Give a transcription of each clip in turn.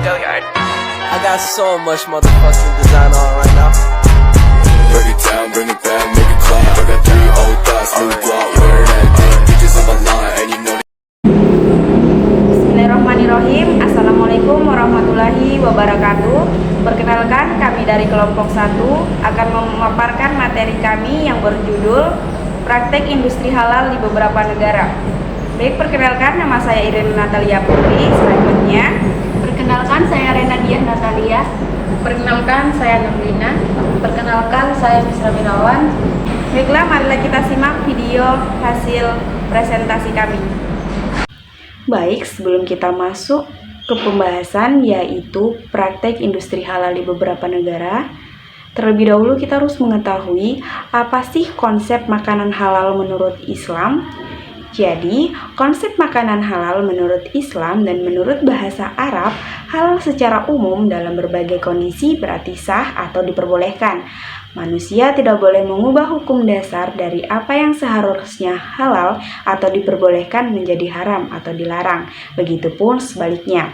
I got so much motherfucking design on right now. Break it down, bring it back, make it clap. I got 3 old thoughts, new guap, wear that thing. Bitches on my line, and you know. Bismillahirrahmanirrahim. Assalamualaikum warahmatullahi wabarakatuh. Perkenalkan, kami dari kelompok 1 akan memaparkan materi kami yang berjudul Praktek Industri Halal di Beberapa Negara. Baik, perkenalkan, nama saya Irene Natalia Putri. Selanjutnya, perkenalkan, saya Renadiah Natalia. perkenalkan, saya Nurlina. Perkenalkan, saya Misra Mirawan. Baiklah, marilah kita simak video hasil presentasi kami. Baik, sebelum kita masuk ke pembahasan yaitu praktek industri halal di beberapa negara, terlebih dahulu kita harus mengetahui apa sih konsep makanan halal menurut Islam. Jadi, konsep makanan halal menurut Islam dan menurut bahasa Arab, halal secara umum dalam berbagai kondisi berarti sah atau diperbolehkan. Manusia tidak boleh mengubah hukum dasar dari apa yang seharusnya halal atau diperbolehkan menjadi haram atau dilarang. Begitupun sebaliknya.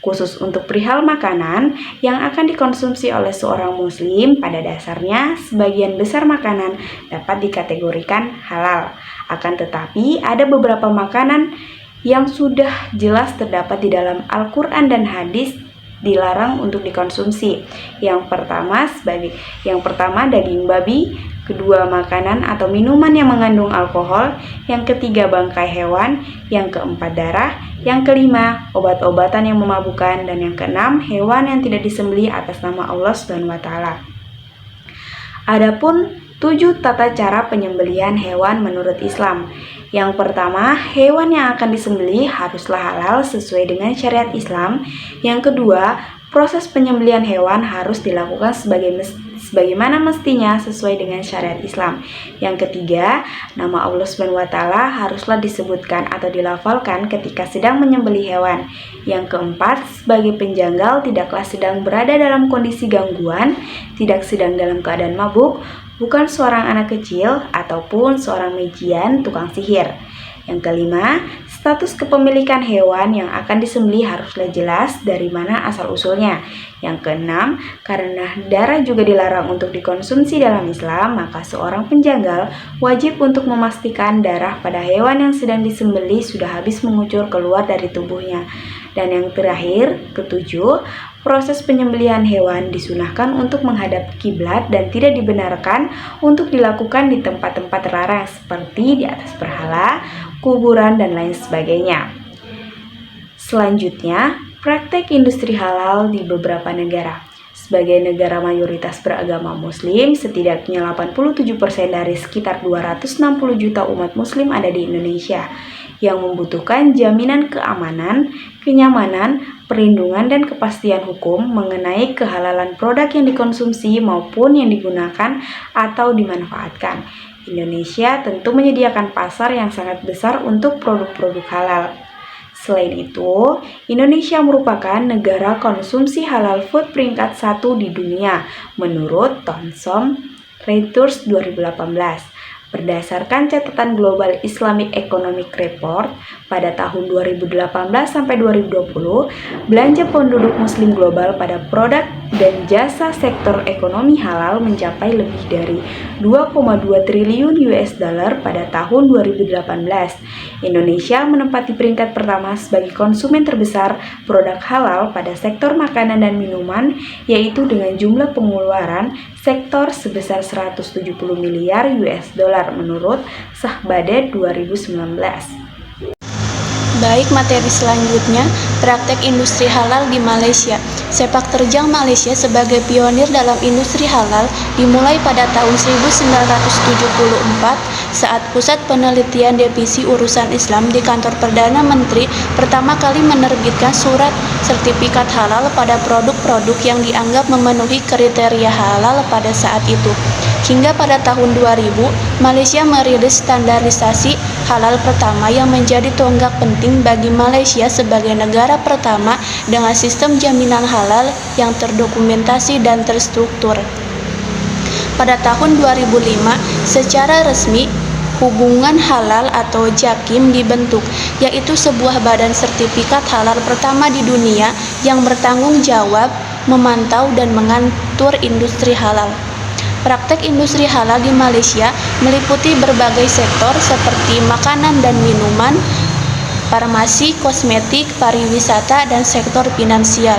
Khusus untuk perihal makanan yang akan dikonsumsi oleh seorang muslim, pada dasarnya sebagian besar makanan dapat dikategorikan halal. Akan tetapi ada beberapa makanan yang sudah jelas terdapat di dalam Al-Quran dan hadis dilarang untuk dikonsumsi. Yang pertama daging babi, kedua makanan atau minuman yang mengandung alkohol, yang ketiga bangkai hewan, yang keempat darah, yang kelima obat-obatan yang memabukkan, dan yang keenam hewan yang tidak disembelih atas nama Allah SWT. Adapun 7 tata cara penyembelihan hewan menurut Islam. Yang pertama, hewan yang akan disembelih haruslah halal sesuai dengan syariat Islam. Yang kedua, proses penyembelihan hewan harus dilakukan sebagaimana mestinya sesuai dengan syariat Islam. Yang ketiga, nama Allah SWT haruslah disebutkan atau dilafalkan ketika sedang menyembelih hewan. Yang keempat, sebagai penjanggal tidaklah sedang berada dalam kondisi gangguan, tidak sedang dalam keadaan mabuk, bukan seorang anak kecil ataupun seorang magian tukang sihir. Yang kelima, status kepemilikan hewan yang akan disembelih haruslah jelas dari mana asal-usulnya. Yang keenam, karena darah juga dilarang untuk dikonsumsi dalam Islam, maka seorang penjanggal wajib untuk memastikan darah pada hewan yang sedang disembelih sudah habis mengucur keluar dari tubuhnya. Dan yang terakhir, ketujuh, proses penyembelihan hewan disunahkan untuk menghadap kiblat dan tidak dibenarkan untuk dilakukan di tempat-tempat terlarang seperti di atas berhala, kuburan, dan lain sebagainya. Selanjutnya, praktek industri halal di beberapa negara. Sebagai negara mayoritas beragama muslim, setidaknya 87% dari sekitar 260 juta umat muslim ada di Indonesia yang membutuhkan jaminan keamanan, kenyamanan, perlindungan, dan kepastian hukum mengenai kehalalan produk yang dikonsumsi maupun yang digunakan atau dimanfaatkan. Indonesia tentu menyediakan pasar yang sangat besar untuk produk-produk halal. Selain itu, Indonesia merupakan negara konsumsi halal food peringkat 1 di dunia menurut Thomson Reuters 2018. Berdasarkan catatan Global Islamic Economic Report pada tahun 2018 sampai 2020, belanja penduduk muslim global pada produk dan jasa sektor ekonomi halal mencapai lebih dari 2,2 triliun US dollar pada tahun 2018. Indonesia menempati peringkat pertama sebagai konsumen terbesar produk halal pada sektor makanan dan minuman, yaitu dengan jumlah pengeluaran sektor sebesar 170 miliar US dollar menurut Sahbade 2019. Baik, materi selanjutnya, praktek industri halal di Malaysia. Sepak terjang Malaysia sebagai pionir dalam industri halal dimulai pada tahun 1974 saat Pusat Penelitian Divisi Urusan Islam di Kantor Perdana Menteri pertama kali menerbitkan surat sertifikat halal pada produk-produk yang dianggap memenuhi kriteria halal pada saat itu. Hingga pada tahun 2000, Malaysia merilis standarisasi halal pertama yang menjadi tonggak penting bagi Malaysia sebagai negara pertama dengan sistem jaminan halal yang terdokumentasi dan terstruktur. Pada tahun 2005, secara resmi Hubungan Halal atau JAKIM dibentuk, yaitu sebuah badan sertifikat halal pertama di dunia yang bertanggung jawab memantau dan mengatur industri halal. Praktek industri halal di Malaysia meliputi berbagai sektor seperti makanan dan minuman, farmasi, kosmetik, pariwisata, dan sektor finansial.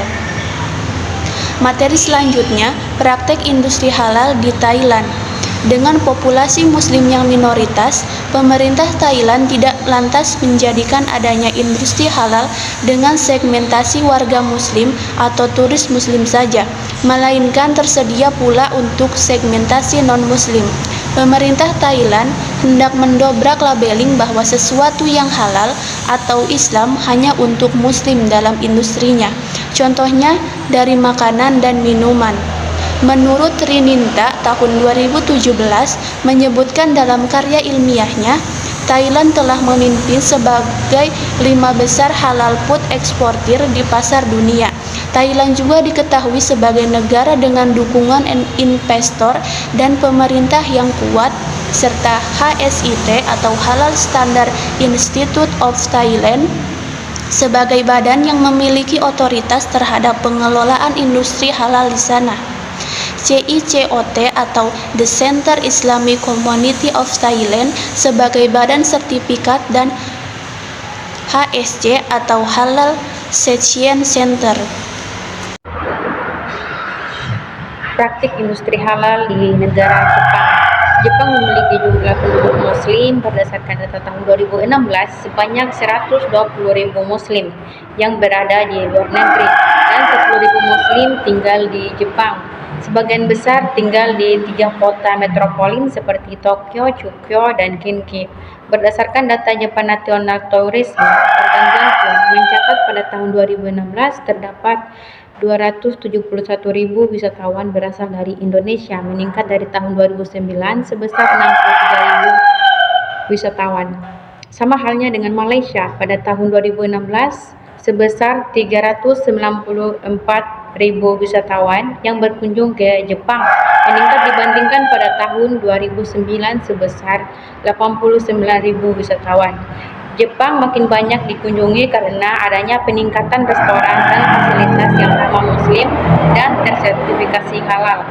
Materi selanjutnya, praktek industri halal di Thailand. Dengan populasi muslim yang minoritas, pemerintah Thailand tidak lantas menjadikan adanya industri halal dengan segmentasi warga muslim atau turis muslim saja, melainkan tersedia pula untuk segmentasi non-muslim. Pemerintah Thailand hendak mendobrak labeling bahwa sesuatu yang halal atau Islam hanya untuk muslim dalam industrinya. Contohnya dari makanan dan minuman. Menurut Rininta tahun 2017 menyebutkan dalam karya ilmiahnya, Thailand telah memimpin sebagai 5 besar halal food eksportir di pasar dunia. Thailand juga diketahui sebagai negara dengan dukungan investor dan pemerintah yang kuat, serta HSIT atau Halal Standard Institute of Thailand sebagai badan yang memiliki otoritas terhadap pengelolaan industri halal di sana. CICOT atau The Center Islamic Community of Thailand sebagai badan sertifikat dan HSC atau Halal Section Center. Praktik industri halal di negara Jepang. Jepang memiliki jumlah penduduk muslim berdasarkan data tahun 2016 sebanyak 120.000 muslim yang berada di luar negeri dan 10.000 muslim tinggal di Jepang. Sebagian besar tinggal di 3 kota metropolitan seperti Tokyo, Chūkyō, dan Kinki. Berdasarkan data Japan National Tourism Organization mencatat pada tahun 2016 terdapat 271.000 wisatawan berasal dari Indonesia, meningkat dari tahun 2009 sebesar 63.000 wisatawan. Sama halnya dengan Malaysia, pada tahun 2016 sebesar 394.000 wisatawan yang berkunjung ke Jepang, meningkat dibandingkan pada tahun 2009 sebesar 89.000 wisatawan. Jepang makin banyak dikunjungi karena adanya peningkatan restoran dan fasilitas yang ramah muslim dan tersertifikasi halal,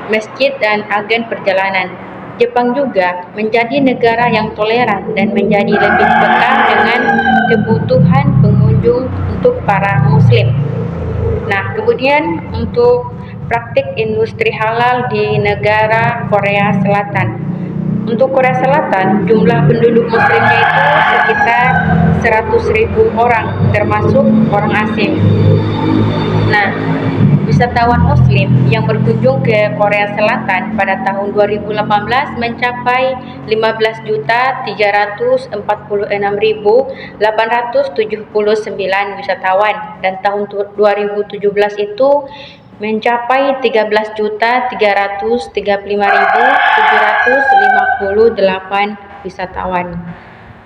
masjid dan agen perjalanan. Jepang juga menjadi negara yang toleran dan menjadi lebih peka dengan kebutuhan pengunjung untuk para muslim. Nah, kemudian untuk praktik industri halal di negara Korea Selatan. Untuk Korea Selatan, jumlah penduduk muslimnya itu sekitar 100.000 orang, termasuk orang asing. Nah, wisatawan muslim yang berkunjung ke Korea Selatan pada tahun 2018 mencapai 15.346.879 wisatawan dan tahun 2017 itu mencapai 13.335.758 wisatawan.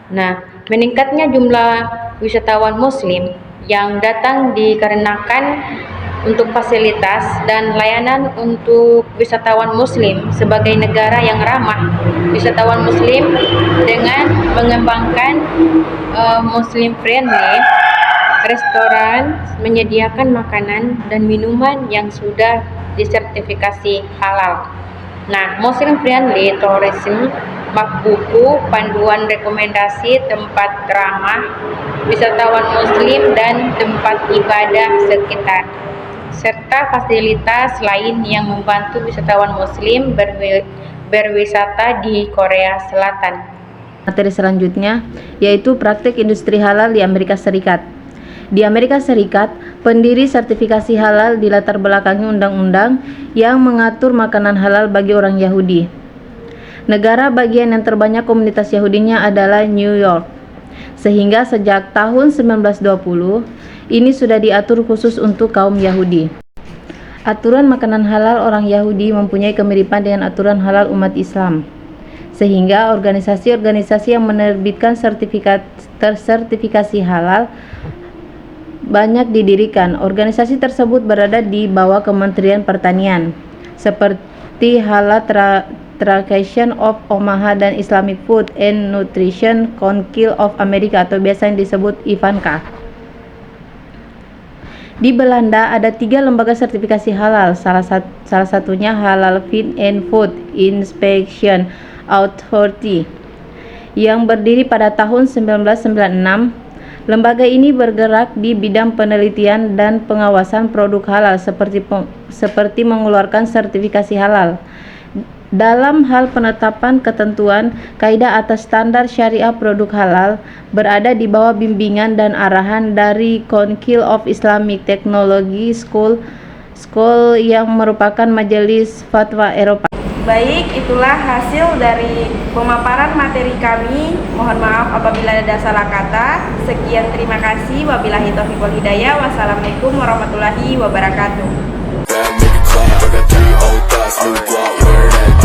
Nah, meningkatnya jumlah wisatawan muslim yang datang dikarenakan untuk fasilitas dan layanan untuk wisatawan muslim sebagai negara yang ramah wisatawan muslim dengan mengembangkan muslim friendly. Restoran menyediakan makanan dan minuman yang sudah disertifikasi halal. Nah, Muslim Friendly Tourism bak buku panduan rekomendasi tempat ramah wisatawan muslim dan tempat ibadah sekitar, serta fasilitas lain yang membantu wisatawan muslim berwisata di Korea Selatan. Materi selanjutnya yaitu praktik industri halal di Amerika Serikat. Di Amerika Serikat, pendiri sertifikasi halal dilatar belakangi undang-undang yang mengatur makanan halal bagi orang Yahudi. Negara bagian yang terbanyak komunitas Yahudinya adalah New York. Sehingga sejak tahun 1920, ini sudah diatur khusus untuk kaum Yahudi. Aturan makanan halal orang Yahudi mempunyai kemiripan dengan aturan halal umat Islam. Sehingga organisasi-organisasi yang menerbitkan sertifikasi halal banyak didirikan. Organisasi tersebut berada di bawah Kementerian Pertanian, seperti Halal Association of Omaha dan Islamic Food and Nutrition Council of America atau biasa yang disebut IFANCA. Di Belanda ada 3 lembaga sertifikasi halal, salah satunya Halal Feed and Food Inspection Authority yang berdiri pada tahun 1996. Lembaga ini bergerak di bidang penelitian dan pengawasan produk halal seperti mengeluarkan sertifikasi halal. Dalam hal penetapan ketentuan, kaidah atas standar syariah produk halal berada di bawah bimbingan dan arahan dari Council of Islamic Technology School yang merupakan majelis fatwa Eropa. Baik, itulah hasil dari pemaparan materi kami. Mohon maaf apabila ada salah kata. Sekian, terima kasih. Wabillahi taufiq wal hidayah. Wassalamualaikum warahmatullahi wabarakatuh. Make it clap. I got 3 old thoughts, new guap, wearing that